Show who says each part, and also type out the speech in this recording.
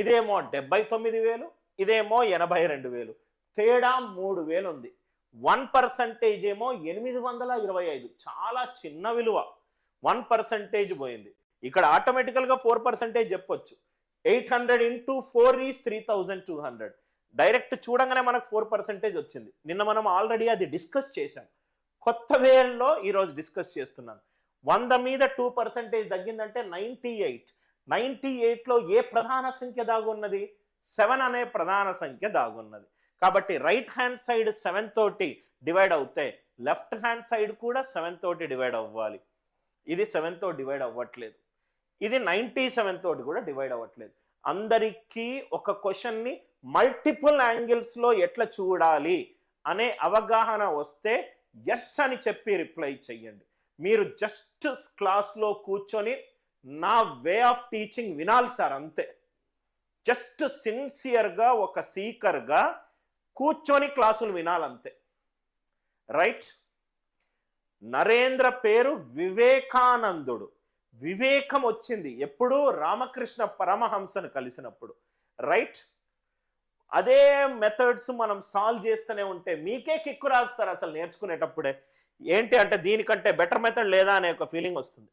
Speaker 1: ఇదేమో 79,000, ఇదేమో 82,000. తేడా 3,000 ఉంది. 1% ఏమో 825, చాలా చిన్న విలువ. 1% పోయింది. ఇక్కడ ఆటోమేటికల్గా 4% చెప్పొచ్చు. 800 into 4 is 3,200. డైరెక్ట్ చూడంగానే మనకు 4% వచ్చింది. నిన్న మనం ఆల్రెడీ అది డిస్కస్ చేశాం. కొత్త వేలో ఈరోజు డిస్కస్ చేస్తున్నాను. 100 మీద 2% తగ్గిందంటే 98. 98లో ఏ ప్రధాన సంఖ్య దాగున్నది? 7 అనే ప్రధాన సంఖ్య దాగున్నది. కాబట్టి రైట్ హ్యాండ్ సైడ్ 7 తోటి డివైడ్ అవుతే లెఫ్ట్ హ్యాండ్ సైడ్ కూడా 7 తోటి డివైడ్ అవ్వాలి. ఇది 7 తో డివైడ్ అవ్వట్లేదు. ఇది 97 తోటి కూడా డివైడ్ అవ్వట్లేదు. అందరికీ ఒక క్వశ్చన్ని మల్టిపుల్ యాంగిల్స్లో ఎట్లా చూడాలి అనే అవగాహన వస్తే ఎస్ అని చెప్పి రిప్లై చెయ్యండి. మీరు జస్ట్ క్లాస్లో కూర్చొని నా వే ఆఫ్ టీచింగ్ వినాలి సార్, అంతే. జస్ట్ సిన్సియర్గా ఒక సీకర్గా కూర్చొని క్లాసులు వినాలంతే. రైట్? నరేంద్ర పేరు వివేకానందుడు. వివేకం వచ్చింది ఎప్పుడు? రామకృష్ణ పరమహంసను కలిసినప్పుడు. రైట్? అదే మెథడ్స్ మనం సాల్వ్ చేస్తూనే ఉంటే మీకే కిక్కు రాదు సార్ అసలు నేర్చుకునేటప్పుడే. ఏంటి అంటే దీనికంటే బెటర్ మెథడ్ లేదా అనే ఒక ఫీలింగ్ వస్తుంది.